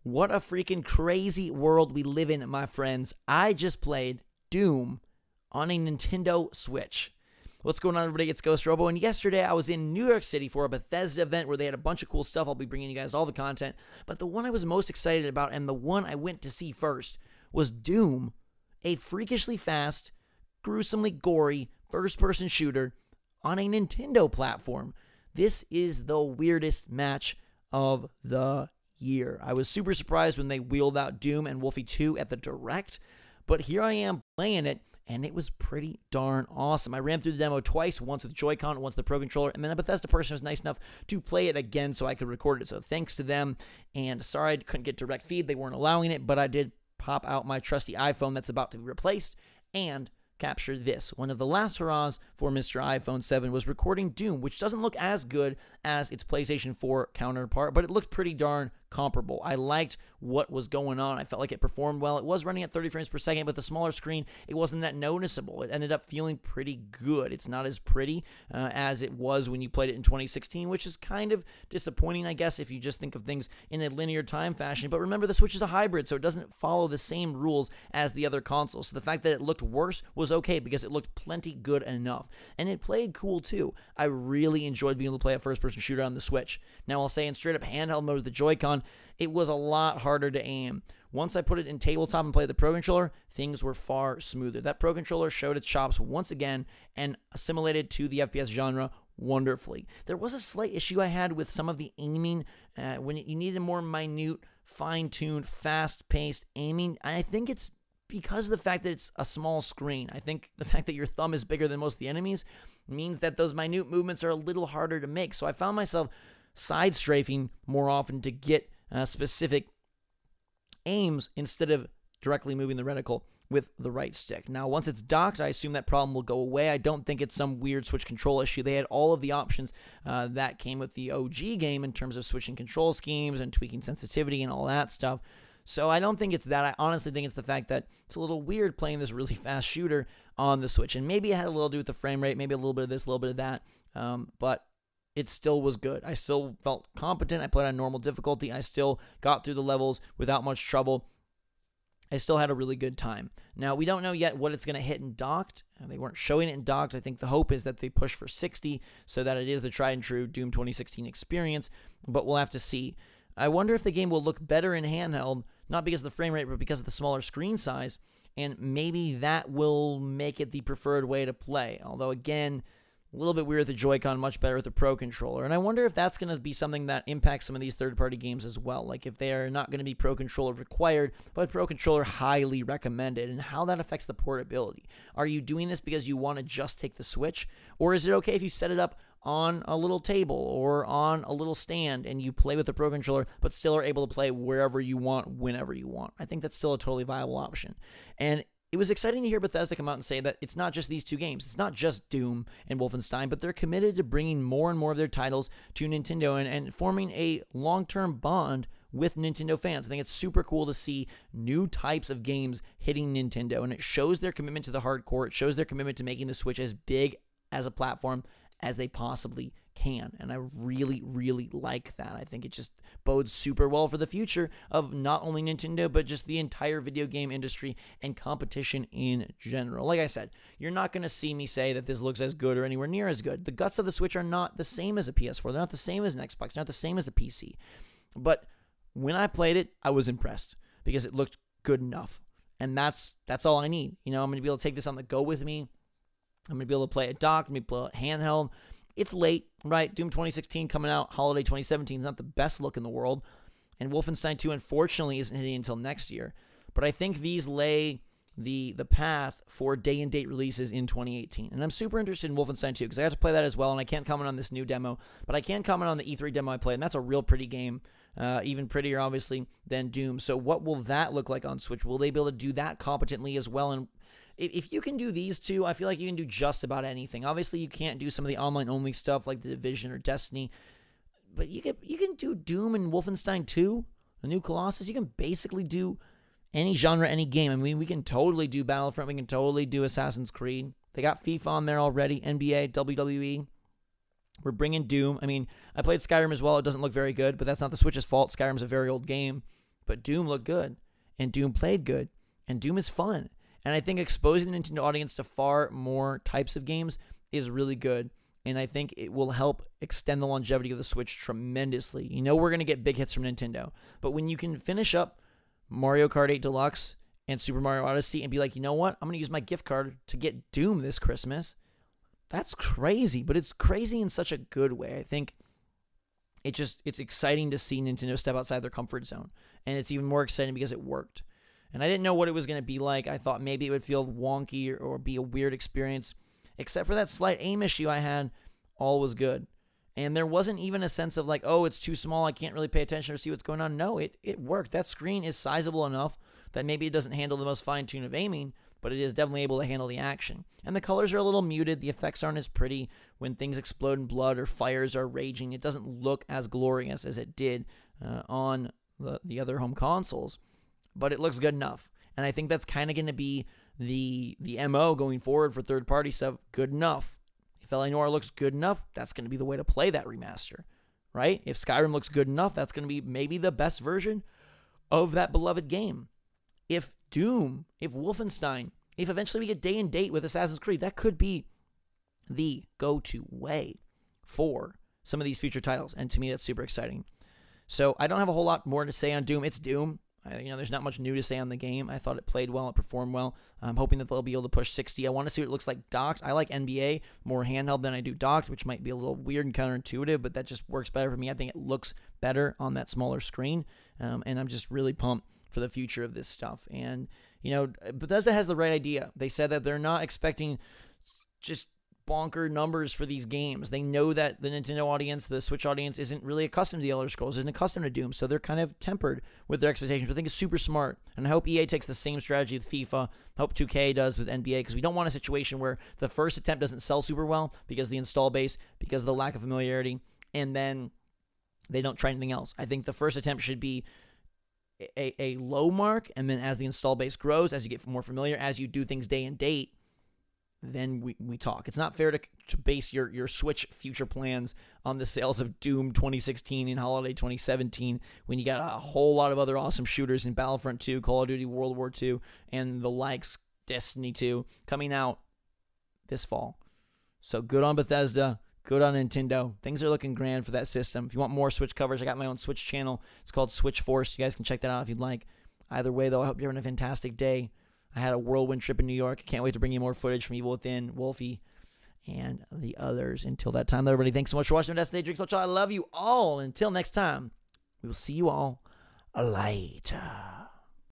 What a freaking crazy world we live in, my friends. I just played Doom on a Nintendo Switch. What's going on, everybody? It's Ghost Robo, and yesterday I was in New York City for a Bethesda event where they had a bunch of cool stuff. I'll be bringing you guys all the content, but the one I was most excited about and the one I went to see first was Doom, a freakishly fast, gruesomely gory first-person shooter on a Nintendo platform. This is the weirdest match of the year. I was super surprised when they wheeled out Doom and Wolfie 2 at the Direct, but here I am playing it, and it was pretty darn awesome. I ran through the demo twice, once with Joy-Con, once with the Pro Controller, and then a Bethesda person was nice enough to play it again so I could record it, so thanks to them. And sorry I couldn't get direct feed, they weren't allowing it, but I did pop out my trusty iPhone that's about to be replaced and capture this. One of the last hurrahs for Mr. iPhone 7 was recording Doom, which doesn't look as good as its PlayStation 4 counterpart, but it looked pretty darn comparable. I liked what was going on. I felt like it performed well. It was running at 30 frames per second, but the smaller screen, it wasn't that noticeable. It ended up feeling pretty good. It's not as pretty as it was when you played it in 2016, which is kind of disappointing, I guess, if you just think of things in a linear time fashion. But remember, the Switch is a hybrid, so it doesn't follow the same rules as the other consoles. So the fact that it looked worse was okay because it looked plenty good enough. And it played cool, too. I really enjoyed being able to play a first-person shooter on the Switch. Now, I'll say in straight-up handheld mode with the Joy-Con, it was a lot harder to aim. Once I put it in tabletop and played the Pro Controller, things were far smoother. That Pro Controller showed its chops once again and assimilated to the FPS genre wonderfully. There was a slight issue I had with some of the aiming when you needed more minute, fine-tuned, fast-paced aiming. I think it's because of the fact that it's a small screen. I think the fact that your thumb is bigger than most of the enemies means that those minute movements are a little harder to make. So I found myself side strafing more often to get specific aims instead of directly moving the reticle with the right stick. Now, once it's docked, I assume that problem will go away. I don't think it's some weird Switch control issue. They had all of the options that came with the OG game in terms of switching control schemes and tweaking sensitivity and all that stuff. So I don't think it's that. I honestly think it's the fact that it's a little weird playing this really fast shooter on the Switch. And maybe it had a little to do with the frame rate, maybe a little bit of this, a little bit of that. But it still was good. I still felt competent. I played on normal difficulty. I still got through the levels without much trouble. I still had a really good time. Now, we don't know yet what it's going to hit in docked. They weren't showing it in docked. I think the hope is that they push for 60 so that it is the tried and true Doom 2016 experience, but we'll have to see. I wonder if the game will look better in handheld, not because of the frame rate, but because of the smaller screen size, and maybe that will make it the preferred way to play. Although, again, a little bit weird with the Joy-Con, much better with the Pro Controller. And I wonder if that's going to be something that impacts some of these third-party games as well. Like if they are not going to be Pro Controller required, but Pro Controller highly recommended, and how that affects the portability. Are you doing this because you want to just take the Switch? Or is it okay if you set it up on a little table or on a little stand and you play with the Pro Controller, but still are able to play wherever you want, whenever you want? I think that's still a totally viable option. And it was exciting to hear Bethesda come out and say that it's not just these two games. It's not just Doom and Wolfenstein, but they're committed to bringing more and more of their titles to Nintendo and forming a long-term bond with Nintendo fans. I think it's super cool to see new types of games hitting Nintendo, and it shows their commitment to the hardcore. It shows their commitment to making the Switch as big as a platform as they possibly can, and I really, really like that. I think it just bodes super well for the future of not only Nintendo, but just the entire video game industry and competition in general. Like I said, you're not going to see me say that this looks as good or anywhere near as good. The guts of the Switch are not the same as a PS4. They're not the same as an Xbox. They're not the same as a PC. But when I played it, I was impressed because it looked good enough, and that's all I need. You know, I'm going to be able to take this on the go with me. I'm going to be able to play it docked, I'm going to play it handheld. It's late, right? Doom 2016 coming out, holiday 2017 is not the best look in the world. And Wolfenstein 2, unfortunately, isn't hitting until next year. But I think these lay the path for day-and-date releases in 2018. And I'm super interested in Wolfenstein 2 because I got to play that as well, and I can't comment on this new demo. But I can comment on the E3 demo I played, and that's a real pretty game. Even prettier, obviously, than Doom. So what will that look like on Switch? Will they be able to do that competently as well? And if you can do these two, I feel like you can do just about anything. Obviously, you can't do some of the online-only stuff like The Division or Destiny, but you can do Doom and Wolfenstein 2, the new Colossus. You can basically do any genre, any game. I mean, we can totally do Battlefront. We can totally do Assassin's Creed. They got FIFA on there already, NBA, WWE. We're bringing Doom. I mean, I played Skyrim as well. It doesn't look very good, but that's not the Switch's fault. Skyrim's a very old game. but Doom looked good, and Doom played good, and Doom is fun. And I think exposing the Nintendo audience to far more types of games is really good. And I think it will help extend the longevity of the Switch tremendously. You know we're going to get big hits from Nintendo. But when you can finish up Mario Kart 8 Deluxe and Super Mario Odyssey and be like, you know what? I'm going to use my gift card to get Doom this Christmas. That's crazy. But it's crazy in such a good way. I think it's exciting to see Nintendo step outside their comfort zone. And it's even more exciting because it worked. And I didn't know what it was going to be like. I thought maybe it would feel wonky or be a weird experience. Except for that slight aim issue I had, all was good. And there wasn't even a sense of like, oh, it's too small, I can't really pay attention or see what's going on. No, it worked. That screen is sizable enough that maybe it doesn't handle the most fine-tune of aiming, but it is definitely able to handle the action. And the colors are a little muted. The effects aren't as pretty when things explode in blood or fires are raging. It doesn't look as glorious as it did on the other home consoles, but it looks good enough. And I think that's kind of going to be the MO going forward for third-party stuff. Good enough. If L.A. Noire looks good enough, that's going to be the way to play that remaster, right? If Skyrim looks good enough, that's going to be maybe the best version of that beloved game. If Doom, if Wolfenstein, if eventually we get day and date with Assassin's Creed, that could be the go-to way for some of these future titles. And to me, that's super exciting. So I don't have a whole lot more to say on Doom. It's Doom. There's not much new to say on the game. I thought it played well, it performed well. I'm hoping that they'll be able to push 60. I want to see what it looks like docked. I like NBA more handheld than I do docked, which might be a little weird and counterintuitive, but that just works better for me. I think it looks better on that smaller screen, and I'm just really pumped for the future of this stuff. And, Bethesda has the right idea. They said that they're not expecting just bonker numbers for these games. They know that the Nintendo audience, the Switch audience, isn't really accustomed to the Elder Scrolls, isn't accustomed to Doom, so they're kind of tempered with their expectations, which I think is super smart. And I hope EA takes the same strategy with FIFA, I hope 2K does with NBA, because we don't want a situation where the first attempt doesn't sell super well because of the install base, because of the lack of familiarity, and then they don't try anything else. I think the first attempt should be a low mark, and then as the install base grows, as you get more familiar, as you do things day and date, then we talk. It's not fair to base your Switch future plans on the sales of Doom 2016 and Holiday 2017 when you got a whole lot of other awesome shooters in Battlefront 2, Call of Duty World War 2, and the likes, Destiny 2, coming out this fall. So good on Bethesda, good on Nintendo. Things are looking grand for that system. If you want more Switch coverage, I got my own Switch channel. It's called Switch Force. You guys can check that out if you'd like. Either way, though, I hope you're having a fantastic day. I had a whirlwind trip in New York. Can't wait to bring you more footage from Evil Within, Wolfie, and the others. Until that time, everybody, thanks so much for watching Destiny Drinks. I love you all. Until next time, we will see you all later.